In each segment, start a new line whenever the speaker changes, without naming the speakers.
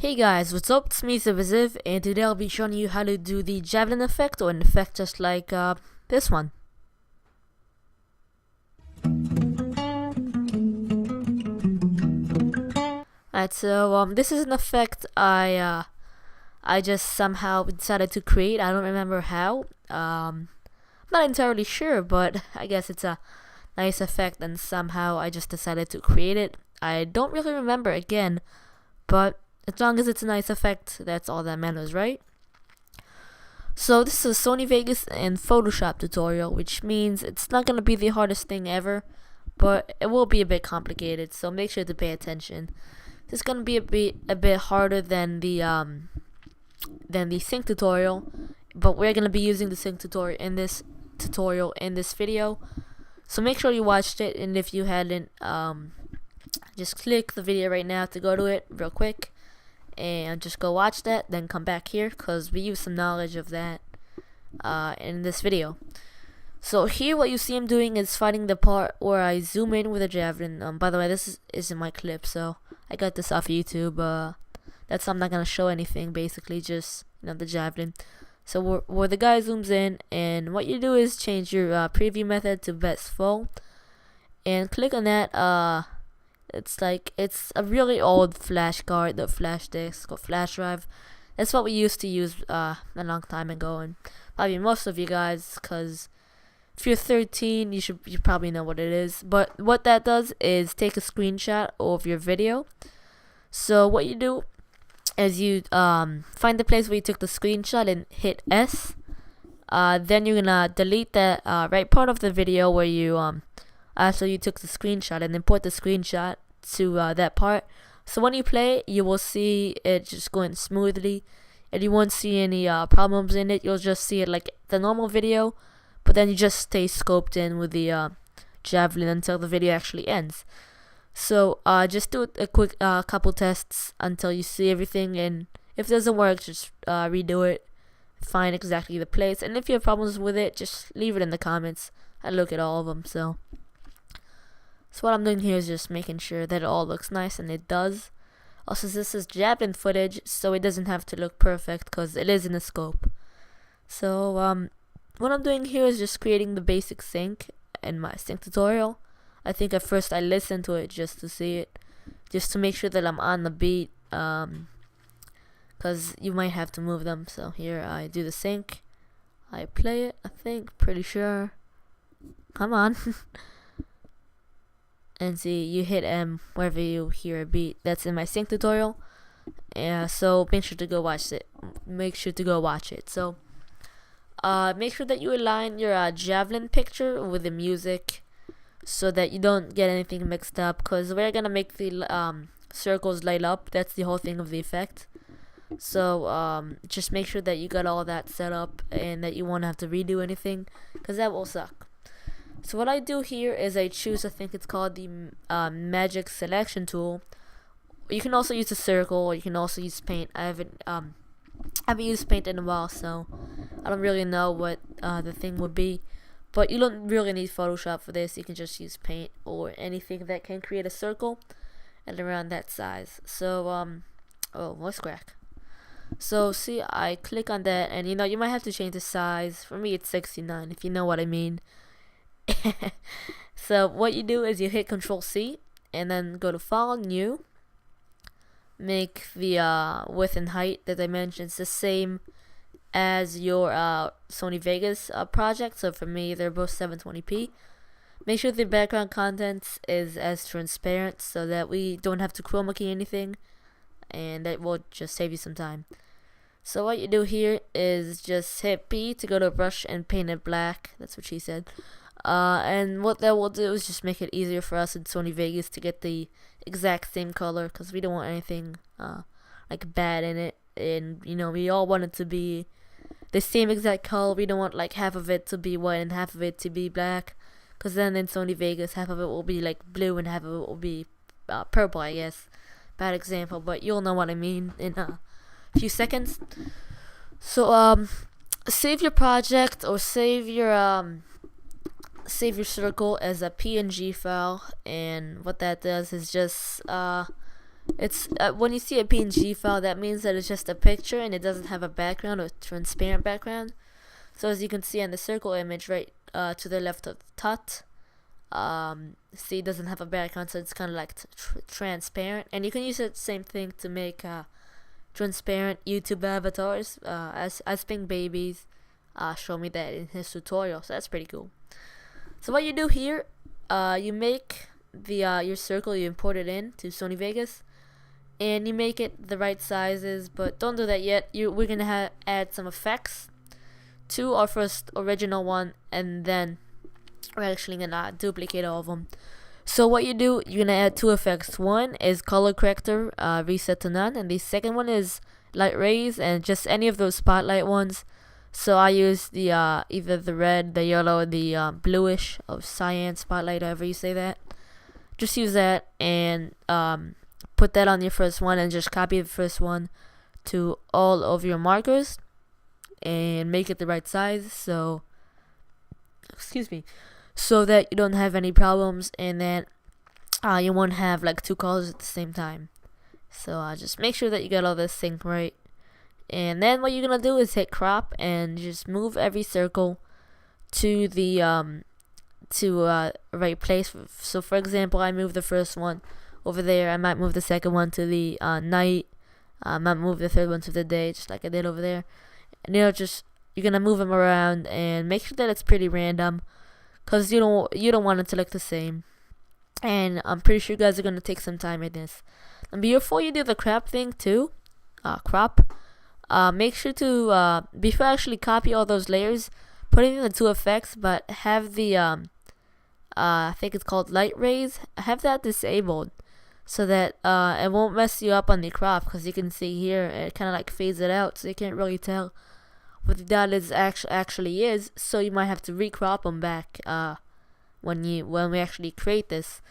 Hey guys, what's up? It's me, zivbaziv, and today I'll be showing you how to do the Javelin Effect, or an effect just like this one. Alright, so this is an effect I just somehow decided to create. I don't remember how. I'm not entirely sure, but I guess it's a nice effect, and somehow I just decided to create it. I don't really remember again, but as long as it's a nice effect, that's all that matters, right? So this is a Sony Vegas and Photoshop tutorial, which means it's not going to be the hardest thing ever, but it will be a bit complicated, so make sure to pay attention. It's going to be a bit harder than the sync tutorial, but we're going to be using the sync tutorial in this video. So make sure you watched it, and if you hadn't, just click the video right now to go to it real quick, and just go watch that, then come back here, because we use some knowledge of that in this video. So here what you see him doing is finding the part where I zoom in with a javelin. By the way, this isn't my clip, so I got this off YouTube. I'm not going to show anything, basically just the javelin. So where the guy zooms in, and what you do is change your preview method to best full, and click on that. It's a really old flash card, the flash disk or flash drive. That's what we used to use a long time ago, and probably most of you guys, because if you're 13, you probably know what it is. But what that does is take a screenshot of your video. So what you do is you find the place where you took the screenshot and hit S. Then you're gonna delete that right part of the video where you so you took the screenshot, and import the screenshot to that part. So when you play it, you will see it just going smoothly, and you won't see any problems in it. You'll just see it like the normal video, but then you just stay scoped in with the javelin until the video actually ends. So just do a quick couple tests until you see everything, and if it doesn't work, just redo it, find exactly the place, and if you have problems with it, just leave it in the comments. I look at all of them. So what I'm doing here is just making sure that it all looks nice, and it does. Also, this is Javelin footage, so it doesn't have to look perfect because it is in the scope. So what I'm doing here is just creating the basic sync in my sync tutorial. I think at first I listened to it just to see it, just to make sure that I'm on the beat, because you might have to move them. So here I do the sync, I play it, pretty sure. Come on. And see, you hit M wherever you hear a beat. That's in my sync tutorial. So make sure to go watch it. So make sure that you align your javelin picture with the music, so that you don't get anything mixed up, because we're gonna make the circles light up. That's the whole thing of the effect. So just make sure that you got all that set up, and that you won't have to redo anything, because that will suck. So what I do here is I choose, I think it's called the magic selection tool. You can also use a circle, or you can also use paint. I haven't used paint in a while, so I don't really know what the thing would be. But you don't really need Photoshop for this. You can just use paint or anything that can create a circle and around that size. So oh, what's crack? So see, I click on that, and you might have to change the size. For me, it's 69, if you know what I mean. So what you do is you hit Control C, and then go to File, New. Make the width and height that dimensions the same as your Sony Vegas project. So for me, they're both 720p. Make sure the background content is as transparent, so that we don't have to chroma key anything, and that will just save you some time. So what you do here is just hit P to go to brush and paint it black. That's what she said. And what that will do is just make it easier for us in Sony Vegas to get the exact same color, because we don't want anything like bad in it, and we all want it to be the same exact color. We don't want like half of it to be white and half of it to be black, because then in Sony Vegas half of it will be like blue and half of it will be purple, I guess. Bad example, but you'll know what I mean in a few seconds. So save your project, or save your circle as a PNG file, and what that does is just It's when you see a PNG file, that means that it's just a picture and it doesn't have a background or transparent background. So as you can see on the circle image right to the left of the tot, see, it doesn't have a background, so it's kind of like transparent. And you can use the same thing to make transparent YouTube avatars, as Pink Babies showed me that in his tutorial. So that's pretty cool. So what you do here, you make the your circle, you import it in to Sony Vegas, and you make it the right sizes, but don't do that yet. We're gonna add some effects to our first original one, and then we're actually gonna duplicate all of them. So what you do, you're gonna add two effects. One is color corrector, reset to none, and the second one is light rays, and just any of those spotlight ones. So I use the either the red, the yellow, or the bluish of cyan spotlight, however you say that. Just use that and put that on your first one, and just copy the first one to all of your markers and make it the right size. So, excuse me, so that you don't have any problems, and then you won't have like two colors at the same time. So just make sure that you got all this synced right. And then what you're gonna do is hit crop and just move every circle to the right place. So for example, I moved the first one over there. I might move the second one to the night. I might move the third one to the day, just like I did over there. And you're gonna move them around and make sure that it's pretty random, cause you don't want it to look the same. And I'm pretty sure you guys are gonna take some time in this. And before you do the crop thing too, make sure to before I actually copy all those layers, put in the two effects, but have the I think it's called light rays, have that disabled, so that it won't mess you up on the crop, because you can see here it kind of like fades it out, so you can't really tell what the dot is actually is. So you might have to recrop them back when we actually create this.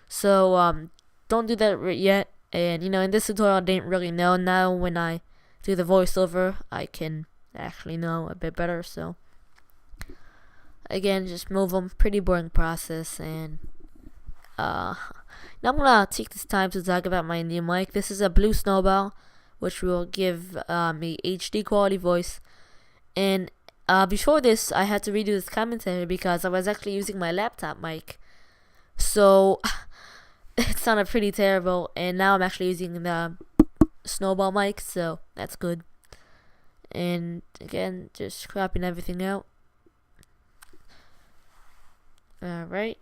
So don't do that yet. And in this tutorial I didn't really know. Now when I do the voiceover, I can actually know a bit better. So again, just move them. Pretty boring process. And now I'm gonna take this time to talk about my new mic. This is a Blue Snowball, which will give me HD quality voice. And before this, I had to redo this commentary because I was actually using my laptop mic, so it sounded pretty terrible. And now I'm actually using the Snowball mic, so that's good. And again, just cropping everything out. Alright,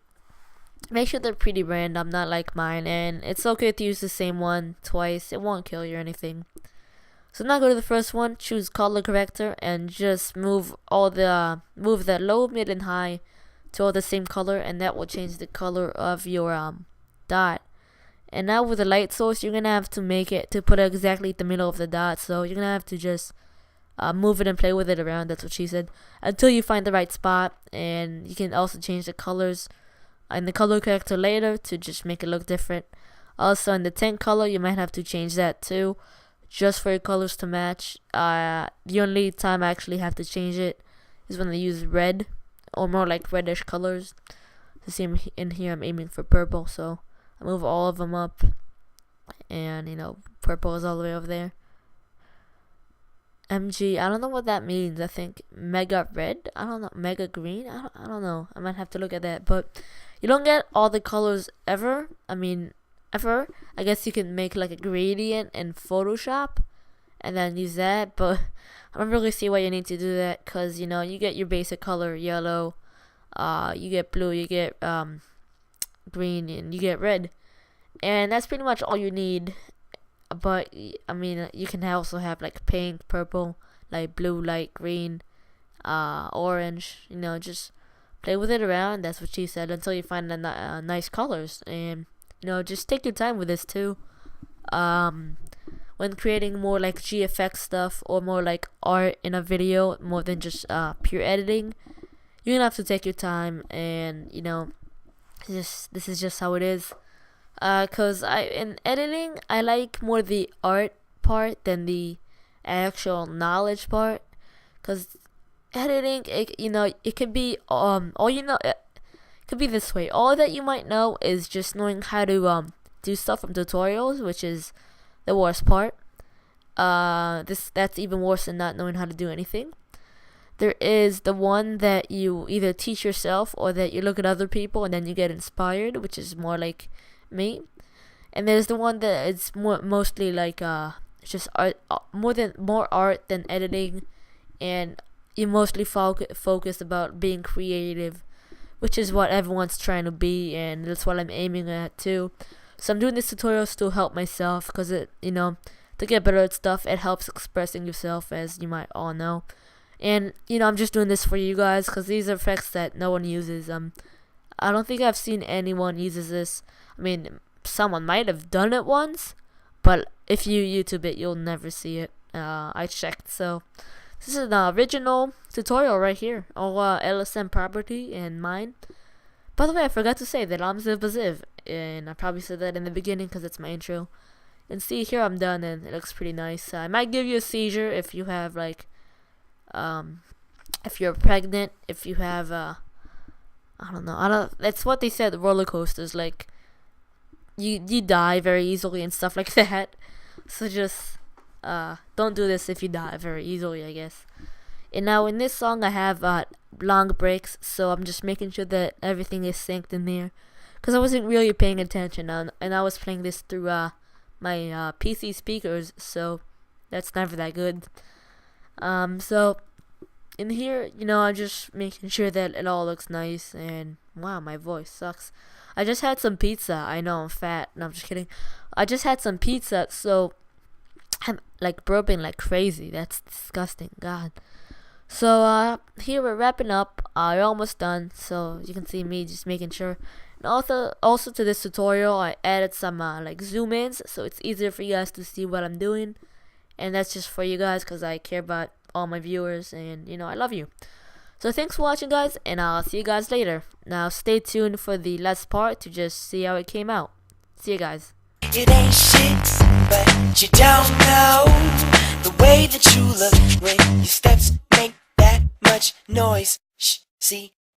make sure they're pretty random, not like mine, and it's okay to use the same one twice. It won't kill you or anything. So now go to the first one, choose color corrector, and just move the low, mid, and high to all the same color, and that will change the color of your dot. And now with the light source, you're gonna have to make it to put it exactly at the middle of the dot. So you're gonna have to just move it and play with it around. That's what she said, until you find the right spot. And you can also change the colors in the color corrector later to just make it look different. Also in the tint color, you might have to change that too, just for your colors to match. The only time I actually have to change it is when I use red, or more like reddish colors. You see in here I'm aiming for purple, so I move all of them up, and purple is all the way over there. MG, I don't know what that means. I think mega red, I don't know, mega green, I don't know. I might have to look at that. But you don't get all the colors ever. I guess you can make like a gradient in Photoshop and then use that, but I don't really see why you need to do that, because you get your basic color yellow, you get blue, you get green, and you get red, and that's pretty much all you need. But you can also have like pink, purple, light blue, light green, orange. Just play with it around. That's what she said, until you find the nice colors. And just take your time with this too. When creating more like GFX stuff, or more like art in a video, more than just pure editing, you're gonna have to take your time. And this is just how it is. Cause in editing, I like more the art part than the actual knowledge part. Cause editing, it could be it could be this way. All that you might know is just knowing how to do stuff from tutorials, which is the worst part. That's even worse than not knowing how to do anything. There is the one that you either teach yourself or that you look at other people and then you get inspired, which is more like me. And there's the one that it's mostly like just art, more art than editing, and you mostly focus about being creative, which is what everyone's trying to be, and that's what I'm aiming at too. So I'm doing this tutorial to help myself, because it, to get better at stuff, it helps expressing yourself, as you might all know. And I'm just doing this for you guys, because these are effects that no one uses. I don't think I've seen anyone uses this. I mean, someone might have done it once, but if you YouTube it, you'll never see it. I checked, so this is an original tutorial right here, all LSM property and mine. By the way, I forgot to say that I'm zivbaziv, and I probably said that in the beginning because it's my intro. And see, here I'm done, and it looks pretty nice. I might give you a seizure if you have like, if you're pregnant, if you have I don't know. That's what they said. Roller coasters, like you die very easily and stuff like that. So just don't do this if you die very easily, I guess. And now in this song I have long breaks, so I'm just making sure that everything is synced in there, because I wasn't really paying attention, and I was playing this through my PC speakers, so that's never that good. So in here, I'm just making sure that it all looks nice. And wow, my voice sucks. I just had some pizza. I know I'm fat. No, I'm just kidding. I just had some pizza, so I'm like burping like crazy. That's disgusting. God. So here we're wrapping up. We're almost done. So you can see me just making sure. And also to this tutorial, I added some like zoom ins, so it's easier for you guys to see what I'm doing. And that's just for you guys, because I care about all my viewers, and I love you. So thanks for watching, guys, and I'll see you guys later. Now stay tuned for the last part to just see how it came out. See you guys.
It ain't shit, but you don't know the way that you look when your steps make that much noise. Shh, see,